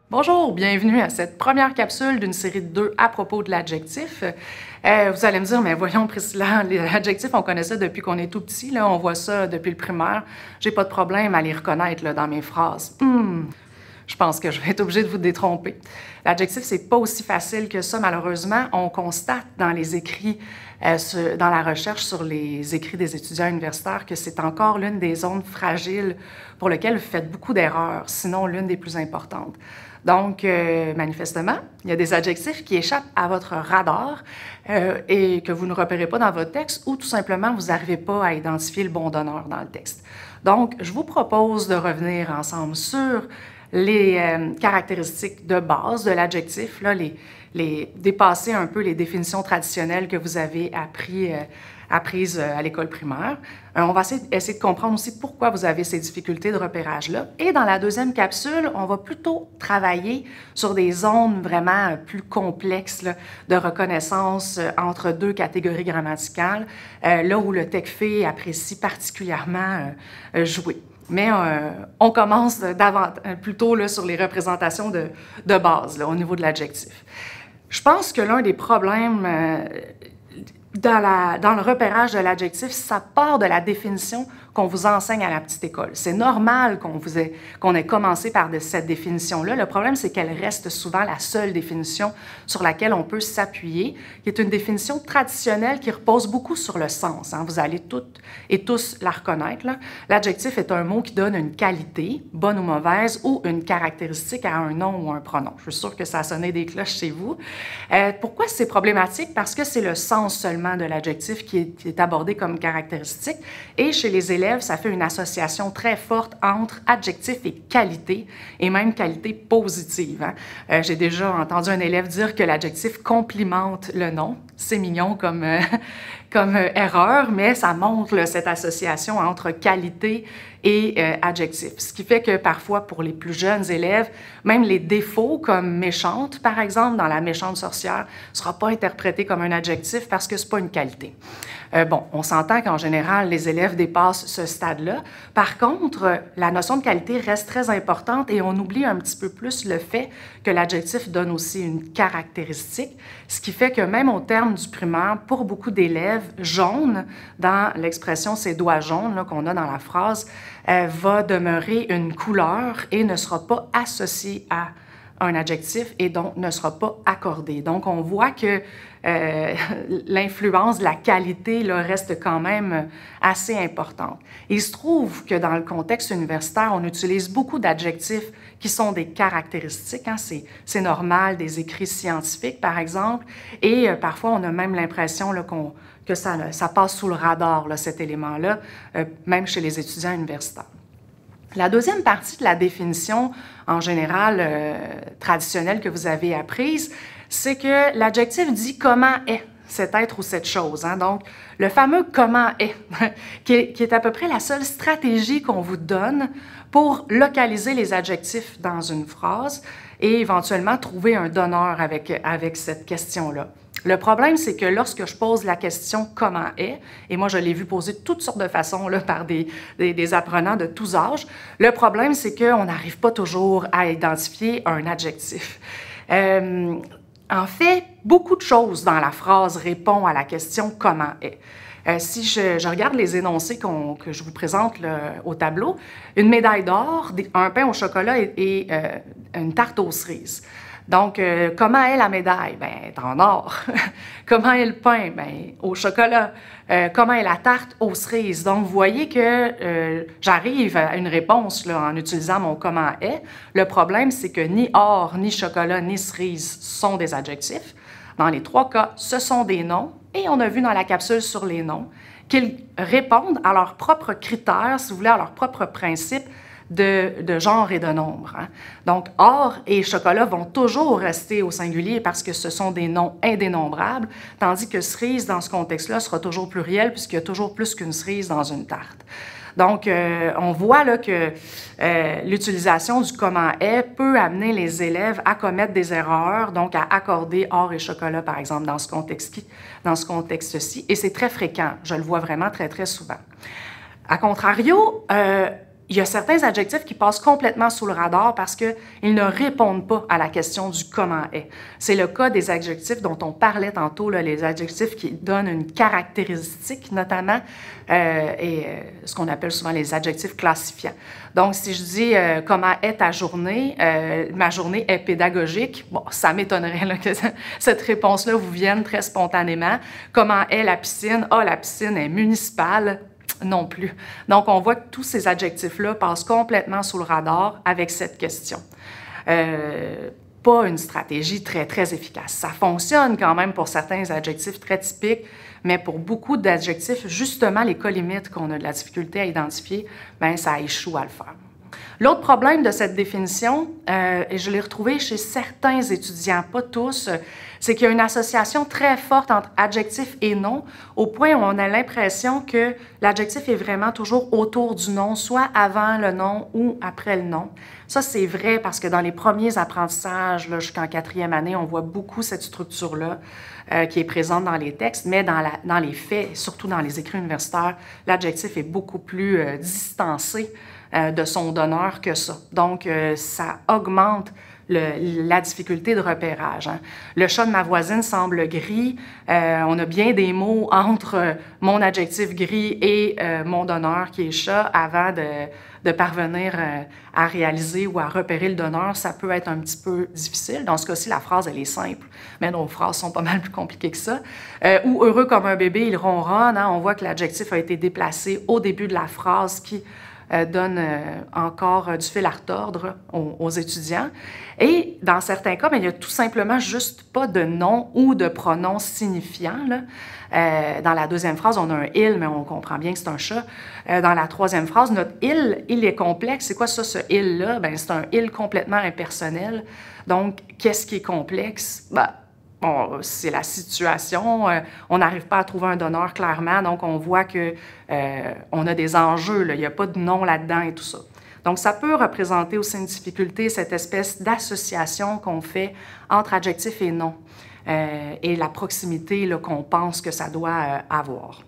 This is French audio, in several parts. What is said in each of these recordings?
Bonjour, bienvenue à cette première capsule d'une série de 2 à propos de l'adjectif. Vous allez me dire, mais voyons Priscilla, l'adjectif, on connaît ça depuis qu'on est tout petit, là, on voit ça depuis le primaire. J'ai pas de problème à les reconnaître là, dans mes phrases. Je pense que je vais être obligée de vous détromper. L'adjectif, c'est pas aussi facile que ça, malheureusement. On constate dans les écrits, dans la recherche sur les écrits des étudiants universitaires, que c'est encore l'une des zones fragiles pour lesquelles vous faites beaucoup d'erreurs, sinon l'une des plus importantes. Donc, manifestement, il y a des adjectifs qui échappent à votre radar et que vous ne repérez pas dans votre texte ou tout simplement vous n'arrivez pas à identifier le bon donneur dans le texte. Donc, je vous propose de revenir ensemble sur les caractéristiques de base de l'adjectif, dépasser un peu les définitions traditionnelles que vous avez apprises à l'école primaire. On va essayer de comprendre aussi pourquoi vous avez ces difficultés de repérage-là. Et dans la deuxième capsule, on va plutôt travailler sur des zones vraiment plus complexes là, de reconnaissance entre deux catégories grammaticales, là où le TECFE apprécie particulièrement jouer. Mais on commence plutôt là, sur les représentations de base là, au niveau de l'adjectif. Je pense que l'un des problèmes dans le repérage de l'adjectif, ça part de la définition qu'on vous enseigne à la petite école. C'est normal qu'on ait commencé par cette définition-là. Le problème, c'est qu'elle reste souvent la seule définition sur laquelle on peut s'appuyer, qui est une définition traditionnelle qui repose beaucoup sur le sens. Hein. Vous allez toutes et tous la reconnaître. L'adjectif est un mot qui donne une qualité, bonne ou mauvaise, ou une caractéristique à un nom ou un pronom. Je suis sûre que ça a sonné des cloches chez vous. Pourquoi c'est problématique? Parce que c'est le sens seulement de l'adjectif qui est abordé comme caractéristique. Et chez les élèves, ça fait une association très forte entre adjectif et qualité, et même qualité positive. Hein. J'ai déjà entendu un élève dire que l'adjectif complimente le nom. C'est mignon comme erreur, mais ça montre là, cette association entre qualité et adjectif. Ce qui fait que parfois, pour les plus jeunes élèves, même les défauts comme méchante, par exemple, dans la méchante sorcière, ne sera pas interprété comme un adjectif parce que ce n'est pas une qualité. Bon, on s'entend qu'en général, les élèves dépassent ce stade-là. Par contre, la notion de qualité reste très importante et on oublie un petit peu plus le fait que l'adjectif donne aussi une caractéristique, ce qui fait que même au terme du primaire, pour beaucoup d'élèves, jaune, dans l'expression « ses doigts jaunes » qu'on a dans la phrase, va demeurer une couleur et ne sera pas associée à un adjectif et donc ne sera pas accordé. Donc, on voit que l'influence de la qualité là, reste quand même assez importante. Il se trouve que dans le contexte universitaire, on utilise beaucoup d'adjectifs qui sont des caractéristiques. Hein, c'est normal, des écrits scientifiques, par exemple, et parfois, on a même l'impression là, que ça passe sous le radar, là, cet élément-là, même chez les étudiants universitaires. La deuxième partie de la définition, en général, traditionnelle que vous avez apprise, c'est que l'adjectif dit « comment est » cet être ou cette chose. Hein? Donc, le fameux « comment est », qui est à peu près la seule stratégie qu'on vous donne pour localiser les adjectifs dans une phrase et éventuellement trouver un donneur avec cette question-là. Le problème, c'est que lorsque je pose la question « comment est », et moi je l'ai vu poser de toutes sortes de façons là, par des apprenants de tous âges, le problème, c'est qu'on n'arrive pas toujours à identifier un adjectif. En fait, beaucoup de choses dans la phrase répondent à la question « comment est ». Si je regarde les énoncés que je vous présente là, au tableau, une médaille d'or, un pain au chocolat et une tarte aux cerises. Donc, comment est la médaille? Bien, elle est en or. Comment est le pain? Bien, au chocolat. Comment est la tarte? Aux cerises. Donc, vous voyez que j'arrive à une réponse là, en utilisant mon comment est. Le problème, c'est que ni or, ni chocolat, ni cerise sont des adjectifs. Dans les 3 cas, ce sont des noms. Et on a vu dans la capsule sur les noms qu'ils répondent à leurs propres critères, si vous voulez, à leurs propres principes de genre et de nombre. Hein. Donc, or et chocolat vont toujours rester au singulier parce que ce sont des noms indénombrables, tandis que cerise, dans ce contexte-là, sera toujours pluriel puisqu'il y a toujours plus qu'une cerise dans une tarte. Donc, on voit là que l'utilisation du « comment est » peut amener les élèves à commettre des erreurs, donc à accorder or et chocolat, par exemple, dans ce contexte-ci. Et c'est très fréquent. Je le vois vraiment très, très souvent. A contrario, il y a certains adjectifs qui passent complètement sous le radar parce qu'ils ne répondent pas à la question du comment est. C'est le cas des adjectifs dont on parlait tantôt, là, les adjectifs qui donnent une caractéristique notamment, ce qu'on appelle souvent les adjectifs classifiants. Donc, si je dis comment est ta journée, ma journée est pédagogique, bon, ça m'étonnerait là, que cette réponse-là vous vienne très spontanément. Comment est la piscine? Ah, la piscine est municipale. Non plus. Donc, on voit que tous ces adjectifs-là passent complètement sous le radar avec cette question. Pas une stratégie très, très efficace. Ça fonctionne quand même pour certains adjectifs très typiques, mais pour beaucoup d'adjectifs, justement, les cas limites qu'on a de la difficulté à identifier, bien, ça échoue à le faire. L'autre problème de cette définition, et je l'ai retrouvé chez certains étudiants, pas tous, c'est qu'il y a une association très forte entre adjectif et nom, au point où on a l'impression que l'adjectif est vraiment toujours autour du nom, soit avant le nom ou après le nom. Ça, c'est vrai parce que dans les premiers apprentissages, jusqu'en 4e année, on voit beaucoup cette structure-là qui est présente dans les textes, mais dans les faits, surtout dans les écrits universitaires, l'adjectif est beaucoup plus distancé de son donneur que ça. Donc, ça augmente la difficulté de repérage. Hein. Le chat de ma voisine semble gris. On a bien des mots entre mon adjectif gris et mon donneur qui est chat avant de parvenir à réaliser ou à repérer le donneur. Ça peut être un petit peu difficile. Dans ce cas-ci, la phrase, elle est simple, mais nos phrases sont pas mal plus compliquées que ça. Ou heureux comme un bébé, il ronronne. Hein. On voit que l'adjectif a été déplacé au début de la phrase qui donne encore du fil à retordre aux étudiants. Et dans certains cas, bien, il n'y a tout simplement juste pas de nom ou de pronom signifiant. Là. Dans la deuxième phrase, on a un « il », mais on comprend bien que c'est un chat. Dans la troisième phrase, notre « il est complexe. C'est quoi ça, ce « il » là? Bien, c'est un « il » complètement impersonnel. Donc, qu'est-ce qui est complexe? Ben, bon, c'est la situation, on n'arrive pas à trouver un donneur clairement, donc on voit qu'on a des enjeux, là, il n'y a pas de nom là-dedans et tout ça. Donc, ça peut représenter aussi une difficulté, cette espèce d'association qu'on fait entre adjectif et nom, et la proximité qu'on pense que ça doit avoir.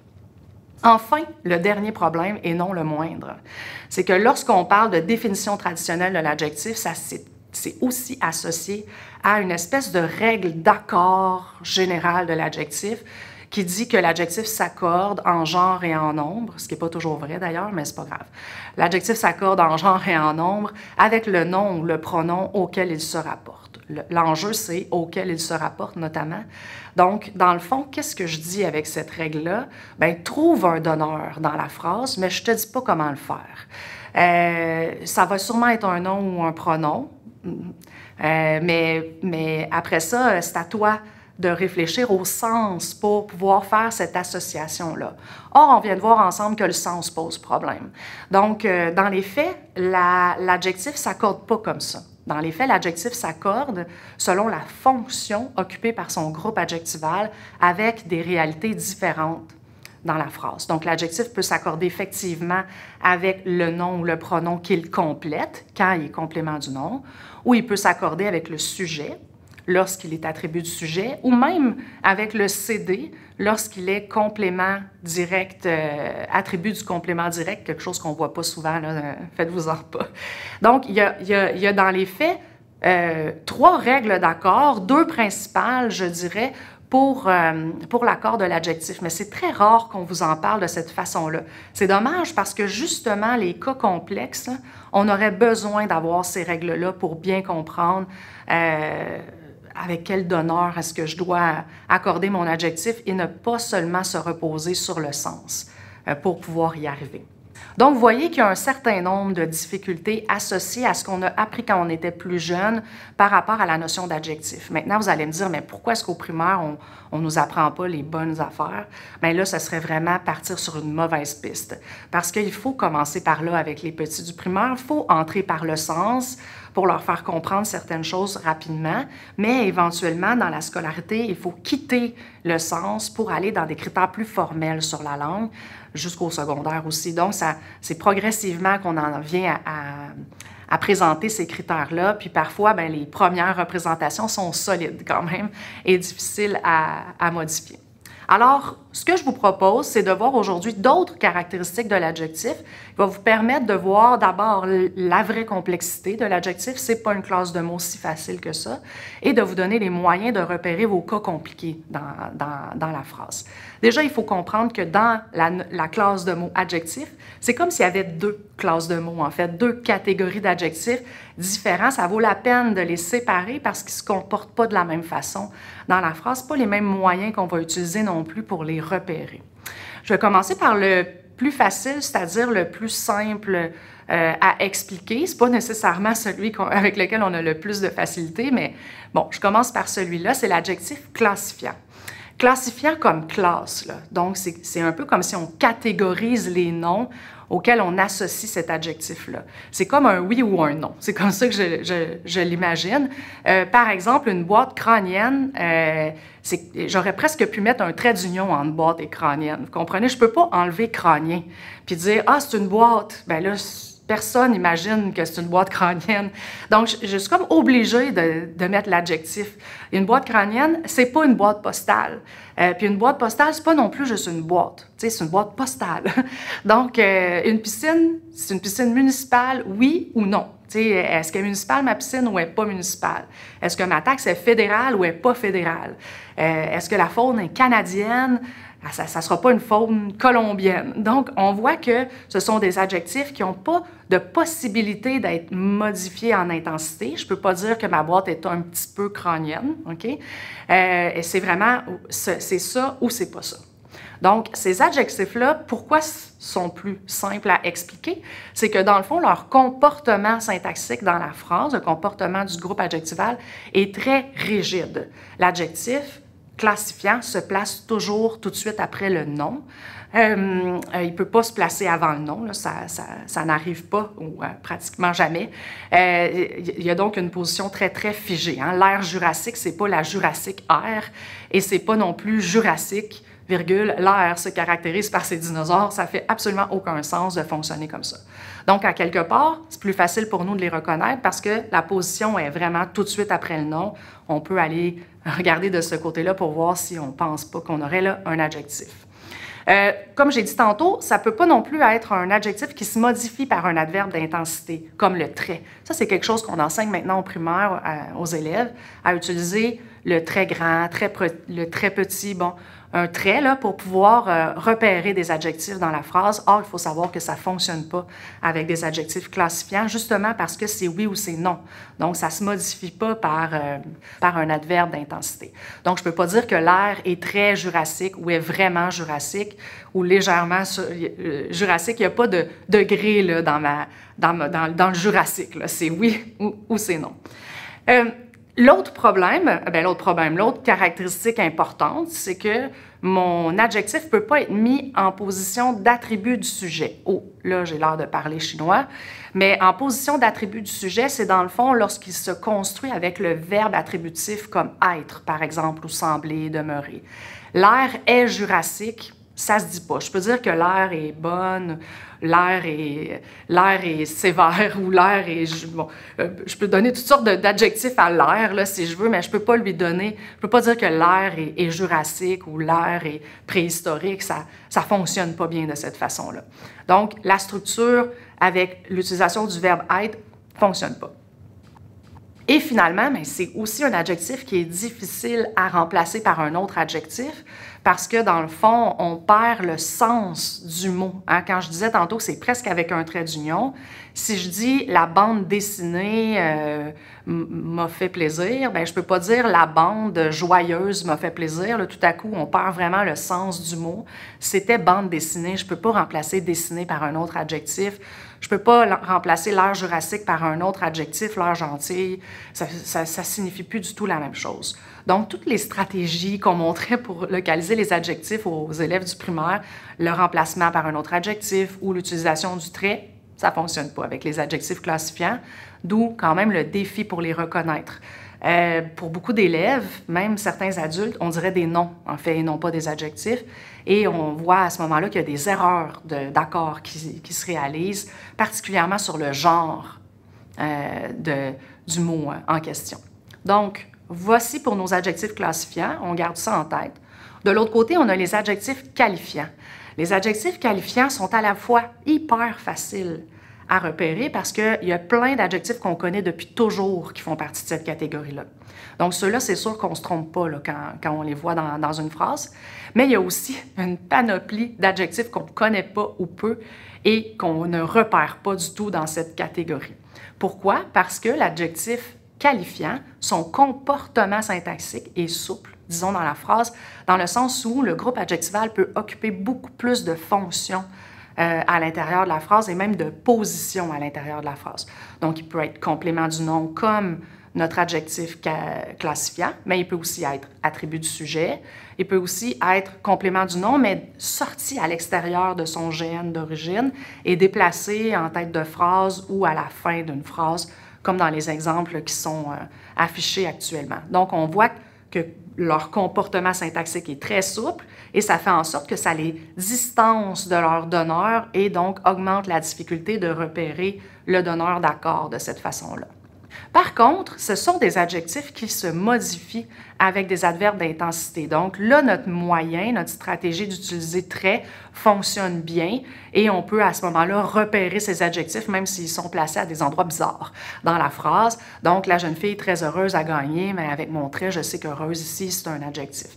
Enfin, le dernier problème, et non le moindre, c'est que lorsqu'on parle de définition traditionnelle de l'adjectif, c'est aussi associé à une espèce de règle d'accord générale de l'adjectif qui dit que l'adjectif s'accorde en genre et en nombre, ce qui n'est pas toujours vrai d'ailleurs, mais c'est pas grave. L'adjectif s'accorde en genre et en nombre avec le nom ou le pronom auquel il se rapporte. L'enjeu, c'est auquel il se rapporte notamment. Donc, dans le fond, qu'est-ce que je dis avec cette règle-là? Bien, trouve un donneur dans la phrase, mais je ne te dis pas comment le faire. Ça va sûrement être un nom ou un pronom, mais après ça, c'est à toi de réfléchir au sens pour pouvoir faire cette association-là. Or, on vient de voir ensemble que le sens pose problème. Donc, dans les faits, l'adjectif ne s'accorde pas comme ça. Dans les faits, l'adjectif s'accorde selon la fonction occupée par son groupe adjectival avec des réalités différentes dans la phrase. Donc, l'adjectif peut s'accorder effectivement avec le nom ou le pronom qu'il complète, quand il est complément du nom, ou il peut s'accorder avec le sujet, lorsqu'il est attribut du sujet, ou même avec le CD, lorsqu'il est complément direct, attribut du complément direct, quelque chose qu'on ne voit pas souvent, faites-vous-en pas. Donc, il y a dans les faits 3 règles d'accord, 2 principales, je dirais, pour l'accord de l'adjectif, mais c'est très rare qu'on vous en parle de cette façon-là. C'est dommage parce que justement, les cas complexes, là, on aurait besoin d'avoir ces règles-là pour bien comprendre avec quel donneur est-ce que je dois accorder mon adjectif et ne pas seulement se reposer sur le sens pour pouvoir y arriver. Donc, vous voyez qu'il y a un certain nombre de difficultés associées à ce qu'on a appris quand on était plus jeune par rapport à la notion d'adjectif. Maintenant, vous allez me dire, mais pourquoi est-ce qu'au primaire, on ne nous apprend pas les bonnes affaires? Bien là, ça serait vraiment partir sur une mauvaise piste. Parce qu'il faut commencer par là avec les petits du primaire, il faut entrer par le sens pour leur faire comprendre certaines choses rapidement, mais éventuellement, dans la scolarité, il faut quitter le sens pour aller dans des critères plus formels sur la langue, jusqu'au secondaire aussi. Donc, c'est progressivement qu'on en vient à présenter ces critères-là, puis parfois, bien, les premières représentations sont solides quand même et difficiles à modifier. Alors, ce que je vous propose, c'est de voir aujourd'hui d'autres caractéristiques de l'adjectif qui va vous permettre de voir d'abord la vraie complexité de l'adjectif, c'est pas une classe de mots si facile que ça, et de vous donner les moyens de repérer vos cas compliqués dans la phrase. Déjà, il faut comprendre que dans la classe de mots adjectif, c'est comme s'il y avait deux classes de mots, en fait, deux catégories d'adjectifs différents. Ça vaut la peine de les séparer parce qu'ils ne se comportent pas de la même façon dans la phrase, pas les mêmes moyens qu'on va utiliser non plus pour les repérer. Je vais commencer par le plus facile, c'est-à-dire le plus simple à expliquer. Ce n'est pas nécessairement celui avec lequel on a le plus de facilité, mais bon, je commence par celui-là, c'est l'adjectif classifiant. Classifiant comme classe, là. Donc c'est un peu comme si on catégorise les noms auxquels on associe cet adjectif-là. C'est comme un oui ou un non. C'est comme ça que je l'imagine. Par exemple, une boîte crânienne, j'aurais presque pu mettre un trait d'union entre boîte et crânienne. Vous comprenez? Je ne peux pas enlever crânien puis dire « Ah, c'est une boîte ». Bien là, personne n'imagine que c'est une boîte crânienne. Donc, je suis comme obligée de mettre l'adjectif. Une boîte crânienne, c'est pas une boîte postale. Puis une boîte postale, c'est pas non plus juste une boîte. Tu sais, c'est une boîte postale. Donc, une piscine, c'est une piscine municipale, oui ou non? Tu sais, est-ce qu'elle est municipale, ma piscine, ou elle n'est pas municipale? Est-ce que ma taxe est fédérale ou elle n'est pas fédérale? Est-ce que la faune est canadienne? Ça ne sera pas une faune colombienne. Donc, on voit que ce sont des adjectifs qui n'ont pas de possibilité d'être modifiés en intensité. Je ne peux pas dire que ma boîte est un petit peu crânienne, OK? Et c'est vraiment, c'est ça ou c'est pas ça. Donc, ces adjectifs-là, pourquoi sont plus simples à expliquer? C'est que, dans le fond, leur comportement syntaxique dans la phrase, le comportement du groupe adjectival, est très rigide. L'adjectif classifiant se place toujours tout de suite après le nom. Il ne peut pas se placer avant le nom, là, ça n'arrive pas, ou pratiquement jamais. Il y a donc une position très, très figée. Hein. L'ère jurassique, ce n'est pas la jurassique ère, et ce n'est pas non plus jurassique, virgule, l'ère se caractérise par ces dinosaures. Ça ne fait absolument aucun sens de fonctionner comme ça. Donc, à quelque part, c'est plus facile pour nous de les reconnaître parce que la position est vraiment tout de suite après le nom. On peut aller regarder de ce côté-là pour voir si on ne pense pas qu'on aurait là un adjectif. Comme j'ai dit tantôt, ça ne peut pas non plus être un adjectif qui se modifie par un adverbe d'intensité, comme le trait. Ça, c'est quelque chose qu'on enseigne maintenant au primaire aux élèves, à utiliser le très grand, le très petit, bon, un trait là, pour pouvoir repérer des adjectifs dans la phrase. Or, il faut savoir que ça ne fonctionne pas avec des adjectifs classifiants, justement parce que c'est oui ou c'est non. Donc, ça ne se modifie pas par un adverbe d'intensité. Donc, je ne peux pas dire que l'air est très jurassique ou est vraiment jurassique ou légèrement jurassique. Il n'y a pas de degré là, dans le jurassique. C'est oui ou c'est non. L'autre caractéristique importante, c'est que mon adjectif ne peut pas être mis en position d'attribut du sujet. Oh, là, j'ai l'air de parler chinois. Mais en position d'attribut du sujet, c'est dans le fond lorsqu'il se construit avec le verbe attributif comme être, par exemple, ou sembler, demeurer. L'air est jurassique. Ça se dit pas. Je peux dire que l'air est bonne, l'air est sévère ou l'air est... Bon, je peux donner toutes sortes d'adjectifs à l'air, là, si je veux, mais je peux pas lui donner... Je peux pas dire que l'air est jurassique ou l'air est préhistorique. Ça fonctionne pas bien de cette façon-là. Donc, la structure avec l'utilisation du verbe être fonctionne pas. Et finalement, c'est aussi un adjectif qui est difficile à remplacer par un autre adjectif parce que, dans le fond, on perd le sens du mot. Hein? Quand je disais tantôt que c'est presque avec un trait d'union, si je dis « la bande dessinée m'a fait plaisir », bien, je ne peux pas dire « la bande joyeuse m'a fait plaisir ». Là, tout à coup, on perd vraiment le sens du mot. C'était bande dessinée, je ne peux pas remplacer dessinée par un autre adjectif. Je ne peux pas remplacer l'air jurassique par un autre adjectif, l'air gentil. Ça ne signifie plus du tout la même chose. Donc, toutes les stratégies qu'on montrait pour localiser les adjectifs aux élèves du primaire, le remplacement par un autre adjectif ou l'utilisation du trait, ça ne fonctionne pas avec les adjectifs classifiants, d'où quand même le défi pour les reconnaître. Pour beaucoup d'élèves, même certains adultes, on dirait des noms, en fait, et non pas des adjectifs. Et on voit à ce moment-là qu'il y a des erreurs d'accords qui se réalisent, particulièrement sur le genre du mot en question. Donc, voici pour nos adjectifs classifiants. On garde ça en tête. De l'autre côté, on a les adjectifs qualifiants. Les adjectifs qualifiants sont à la fois hyper faciles à repérer parce qu'il y a plein d'adjectifs qu'on connaît depuis toujours qui font partie de cette catégorie-là. Donc, ceux-là, c'est sûr qu'on ne se trompe pas là, quand on les voit dans une phrase. Mais il y a aussi une panoplie d'adjectifs qu'on ne connaît pas ou peu et qu'on ne repère pas du tout dans cette catégorie. Pourquoi? Parce que l'adjectif qualifiant, son comportement syntaxique est souple, disons dans la phrase, dans le sens où le groupe adjectival peut occuper beaucoup plus de fonctions à l'intérieur de la phrase et même de positions à l'intérieur de la phrase. Donc, il peut être complément du nom comme notre adjectif classifiant, mais il peut aussi être attribut du sujet. Il peut aussi être complément du nom, mais sorti à l'extérieur de son GN d'origine et déplacé en tête de phrase ou à la fin d'une phrase, comme dans les exemples qui sont affichés actuellement. Donc, on voit que leur comportement syntaxique est très souple et ça fait en sorte que ça les distance de leur donneur et donc augmente la difficulté de repérer le donneur d'accord de cette façon-là. Par contre, ce sont des adjectifs qui se modifient avec des adverbes d'intensité. Donc là, notre moyen, notre stratégie d'utiliser très fonctionne bien et on peut à ce moment-là repérer ces adjectifs même s'ils sont placés à des endroits bizarres dans la phrase. Donc, la jeune fille est très heureuse à gagner, mais avec mon trait, je sais qu'heureuse ici, c'est un adjectif.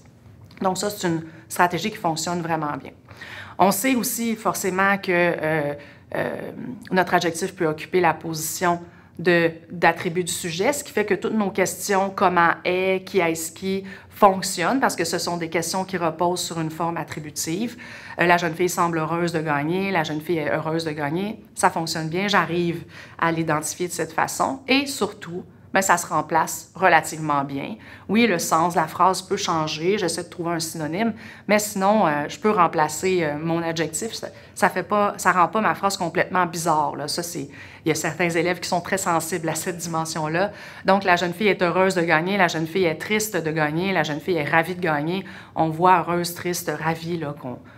Donc ça, c'est une stratégie qui fonctionne vraiment bien. On sait aussi forcément que notre adjectif peut occuper la position d'attribut du sujet, ce qui fait que toutes nos questions, comment est, qui est-ce qui, fonctionnent parce que ce sont des questions qui reposent sur une forme attributive. La jeune fille semble heureuse de gagner, la jeune fille est heureuse de gagner, ça fonctionne bien, j'arrive à l'identifier de cette façon et surtout, bien, ça se remplace relativement bien. Oui, le sens de la phrase peut changer, j'essaie de trouver un synonyme, mais sinon, je peux remplacer mon adjectif. Ça rend pas ma phrase complètement bizarre, là. Ça, il y a certains élèves qui sont très sensibles à cette dimension-là. Donc, la jeune fille est heureuse de gagner, la jeune fille est triste de gagner, la jeune fille est ravie de gagner. On voit heureuse, triste, ravie, là,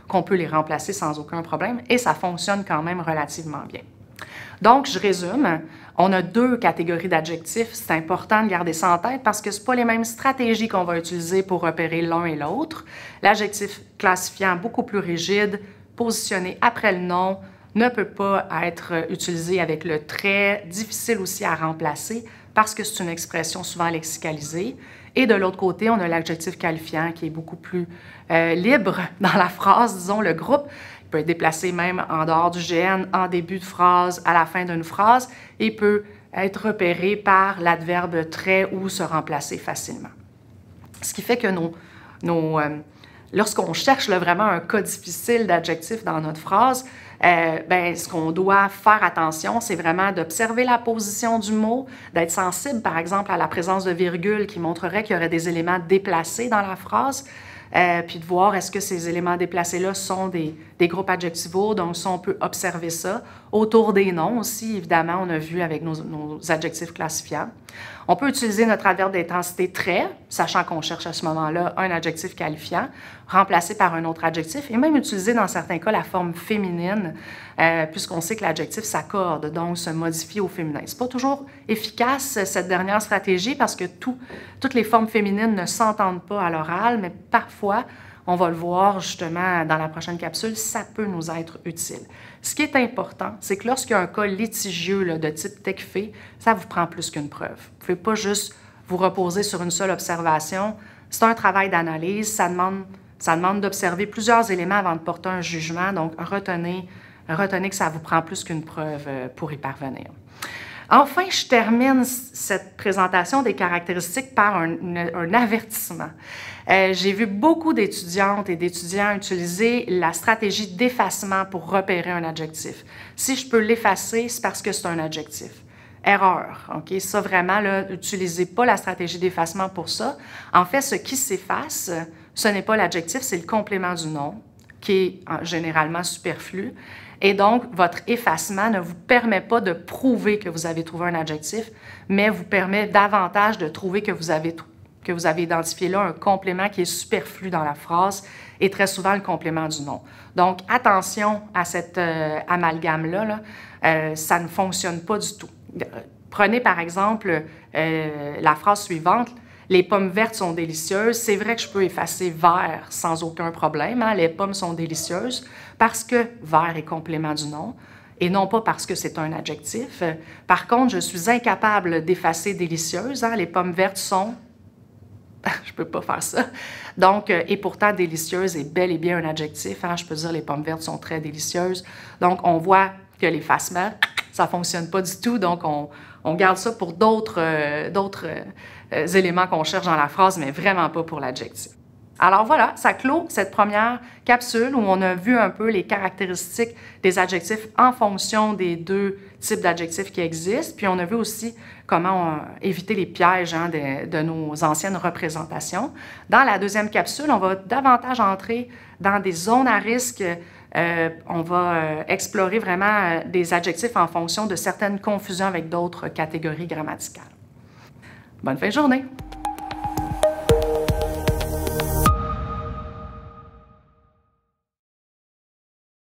qu'on peut les remplacer sans aucun problème, et ça fonctionne quand même relativement bien. Donc, je résume, on a deux catégories d'adjectifs. C'est important de garder ça en tête parce que ce pas les mêmes stratégies qu'on va utiliser pour repérer l'un et l'autre. L'adjectif classifiant, beaucoup plus rigide, positionné après le nom, ne peut pas être utilisé avec le trait, difficile aussi à remplacer parce que c'est une expression souvent lexicalisée. Et de l'autre côté, on a l'adjectif qualifiant qui est beaucoup plus libre dans la phrase, disons, le groupe. Peut être déplacé même en dehors du GN, en début de phrase, à la fin d'une phrase, et peut être repéré par l'adverbe très ou se remplacer facilement. Ce qui fait que lorsqu'on cherche là, vraiment un cas difficile d'adjectif dans notre phrase, ce qu'on doit faire attention, c'est vraiment d'observer la position du mot, d'être sensible, par exemple, à la présence de virgules qui montrerait qu'il y aurait des éléments déplacés dans la phrase, puis de voir est-ce que ces éléments déplacés-là sont des groupes adjectivaux, donc ça, on peut observer ça. Autour des noms aussi, évidemment, on a vu avec nos adjectifs classifiants. On peut utiliser notre adverbe d'intensité très, sachant qu'on cherche à ce moment-là un adjectif qualifiant, remplacé par un autre adjectif, et même utiliser dans certains cas la forme féminine, puisqu'on sait que l'adjectif s'accorde, donc se modifie au féminin. Ce n'est pas toujours efficace, cette dernière stratégie, parce que toutes les formes féminines ne s'entendent pas à l'oral, mais parfois, on va le voir justement dans la prochaine capsule, ça peut nous être utile. Ce qui est important, c'est que lorsqu'il y a un cas litigieux là, de type tech-fait, ça vous prend plus qu'une preuve. Vous ne pouvez pas juste vous reposer sur une seule observation. C'est un travail d'analyse, ça demande d'observer plusieurs éléments avant de porter un jugement, donc retenez que ça vous prend plus qu'une preuve pour y parvenir. Enfin, je termine cette présentation des caractéristiques par un avertissement. J'ai vu beaucoup d'étudiantes et d'étudiants utiliser la stratégie d'effacement pour repérer un adjectif. Si je peux l'effacer, c'est parce que c'est un adjectif. Erreur, OK? Ça, vraiment, n'utilisez pas la stratégie d'effacement pour ça. En fait, ce qui s'efface, ce n'est pas l'adjectif, c'est le complément du nom, qui est généralement superflu. Et donc, votre effacement ne vous permet pas de prouver que vous avez trouvé un adjectif, mais vous permet davantage de trouver que vous avez identifié là un complément qui est superflu dans la phrase et très souvent le complément du nom. Donc, attention à cet amalgame-là, ça ne fonctionne pas du tout. Prenez par exemple la phrase suivante. « Les pommes vertes sont délicieuses. C'est vrai que je peux effacer vert sans aucun problème. Hein? Les pommes sont délicieuses parce que vert est complément du nom et non pas parce que c'est un adjectif. Par contre, je suis incapable d'effacer délicieuse. Hein? Les pommes vertes sont... je ne peux pas faire ça. Donc, et pourtant, délicieuse est bel et bien un adjectif. Hein? Je peux dire les pommes vertes sont très délicieuses. Donc, on voit que l'effacement, ça ne fonctionne pas du tout. Donc, on garde ça pour d'autres éléments qu'on cherche dans la phrase, mais vraiment pas pour l'adjectif. Alors voilà, ça clôt cette première capsule où on a vu un peu les caractéristiques des adjectifs en fonction des deux types d'adjectifs qui existent. Puis on a vu aussi comment éviter les pièges hein, de nos anciennes représentations. Dans la deuxième capsule, on va davantage entrer dans des zones à risque. On va explorer vraiment des adjectifs en fonction de certaines confusions avec d'autres catégories grammaticales. Bonne fin de journée!